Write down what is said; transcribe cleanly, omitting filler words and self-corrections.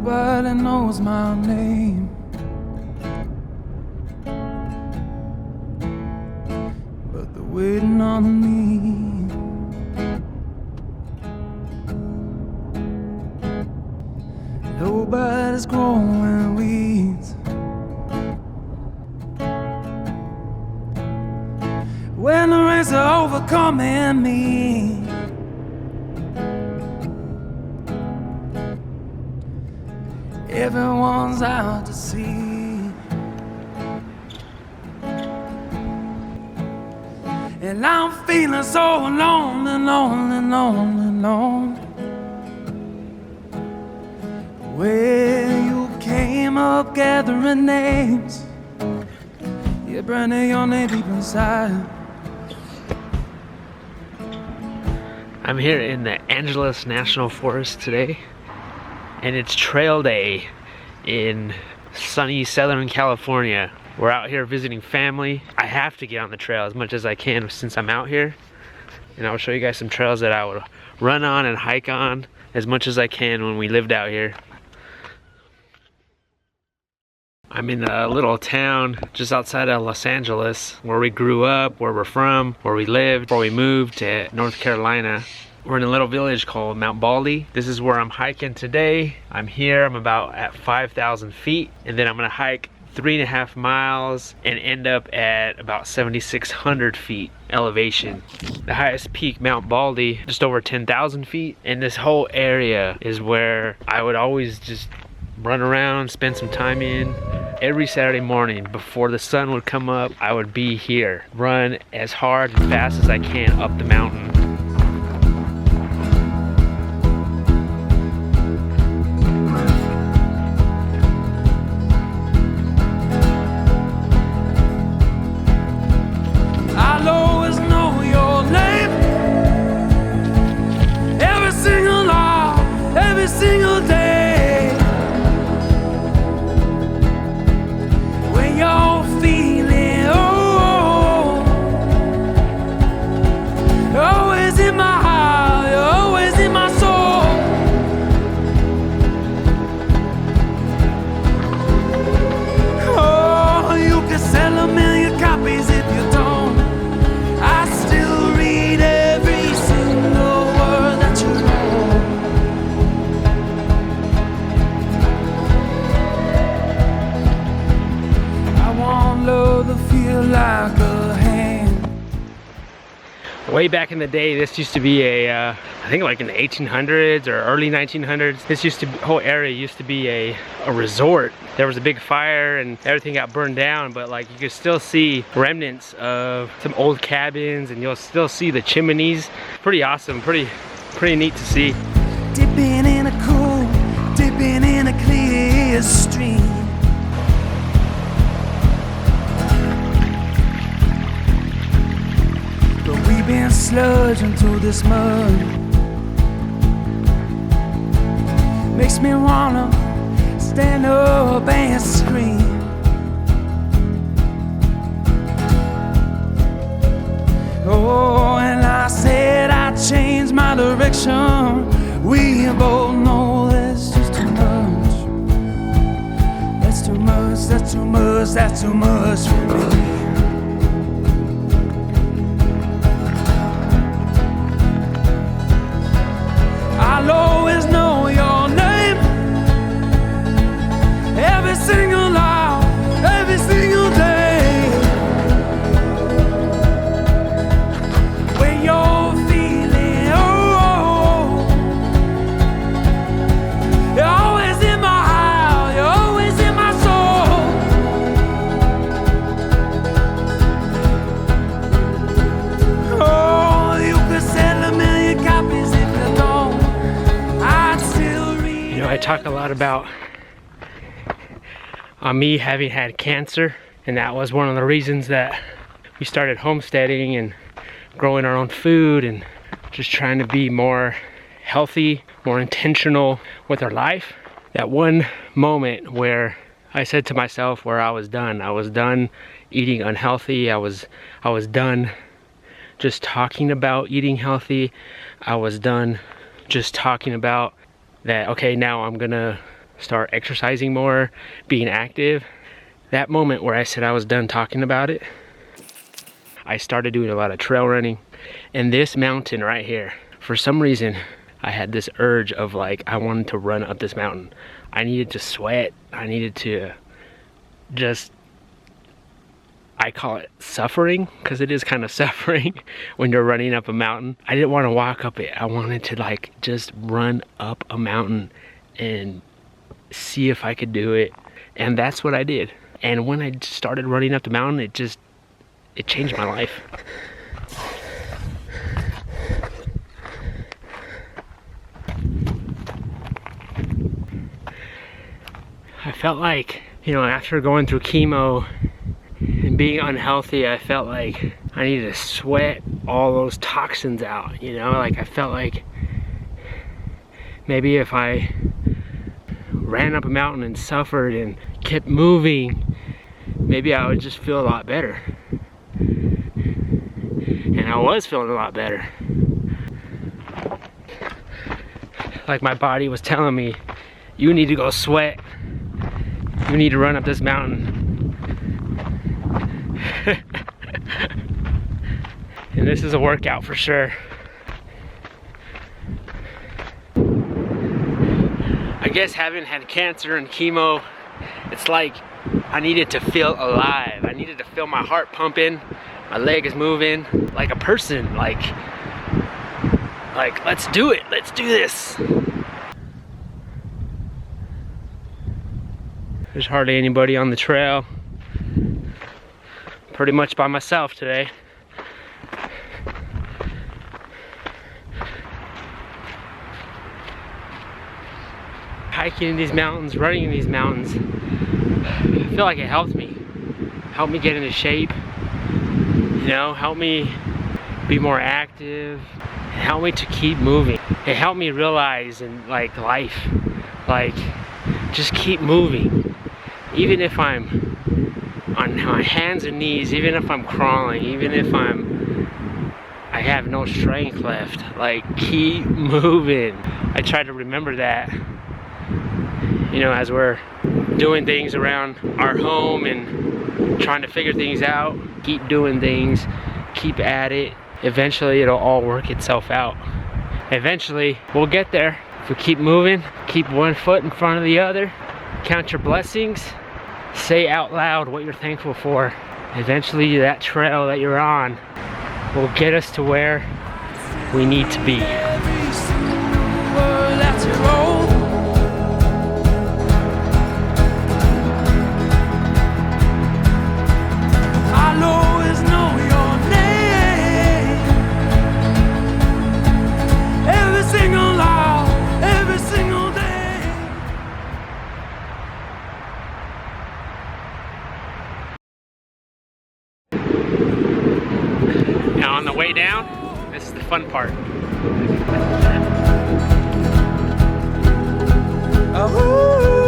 Nobody knows my name, but they're waiting on me. Nobody's growing weeds when the rains are overcoming me. Everyone's out to sea, and I'm feeling so alone and lonely, lonely, lonely. Well, you came up gathering names, you're burning your name deep inside. I'm here in the Angeles National Forest today, and it's trail day in sunny Southern California. We're out here visiting family. I have to get on the trail as much as I can since I'm out here, and I'll show you guys some trails that I would run on and hike on as much as I can when we lived out here. I'm in a little town just outside of Los Angeles where we grew up, where we're from, where we lived before we moved to North Carolina. We're in a little village called Mount Baldy. This is where I'm hiking today. I'm here, I'm about at 5,000 feet, and then I'm gonna hike 3.5 miles and end up at about 7,600 feet elevation. The highest peak, Mount Baldy, just over 10,000 feet, and this whole area is where I would always just run around, spend some time in. Every Saturday morning before the sun would come up, I would be here, run as hard and fast as I can up the mountain. I'll always know your name, every single hour, every single day. You're feeling always in my heart, you're always in my soul. Oh, you can sell 1,000,000 copies if you don't. I still read every single word that you wrote. Love to feel like a hand. Way back in the day, this used to be I think like in the 1800s or early 1900s, whole area used to be a resort. There was a big fire and everything got burned down, but like you could still see remnants of some old cabins, and you'll still see the chimneys. Pretty awesome, pretty neat to see. Dipping in a cool, dipping in a clear stream. We've been sludging through this mud. Makes me wanna stand up and scream. Oh, and I said I changed my direction. We both know that's just too much. That's too much, that's too much, that's too much for me. I'll always know your name, every single hour, every single day. When you're feeling you're always in my heart, you're always in my soul. Oh, you could sell 1,000,000 copies if you don't. You know, I talk a lot about me having had cancer, and that was one of the reasons that we started homesteading and growing our own food and just trying to be more healthy, more intentional with our life. That one moment where I said to myself where I was done eating unhealthy. I was done just talking about eating healthy. I was done just talking about that, okay, now I'm gonna start exercising more, being active. That moment where I said I was done talking about it, I started doing a lot of trail running. And this mountain right here, for some reason, I had this urge of like, I wanted to run up this mountain. I needed to sweat. I needed to just, I call it suffering, because it is kind of suffering when you're running up a mountain. I didn't want to walk up it. I wanted to like just run up a mountain and see if I could do it. And that's what I did. And when I started running up the mountain, it changed my life. I felt like, you know, after going through chemo and being unhealthy, I felt like I needed to sweat all those toxins out, you know? Like I felt like maybe if I ran up a mountain and suffered and kept moving, maybe I would just feel a lot better. And I was feeling a lot better. Like my body was telling me, you need to go sweat. You need to run up this mountain. And this is a workout for sure. I guess having had cancer and chemo, it's like I needed to feel alive. I needed to feel my heart pumping, my leg is moving, like a person, like let's do it, let's do this. There's hardly anybody on the trail. Pretty much by myself today. Hiking in these mountains, running in these mountains, I feel like it helped me. Helped me get into shape, you know, helped me be more active, it helped me to keep moving. It helped me realize in like life, like just keep moving. Even if I'm on my hands and knees, even if I'm crawling, even if I have no strength left, like keep moving. I try to remember that, you know, as we're doing things around our home and trying to figure things out. Keep doing things, keep at it. Eventually it'll all work itself out. Eventually we'll get there. If we keep moving, keep one foot in front of the other, count your blessings, say out loud what you're thankful for. Eventually that trail that you're on will get us to where we need to be. Every single word that you wrote, I'll always know your name. Every single hour, every single day. Now on the way down, this is the fun part. Oh,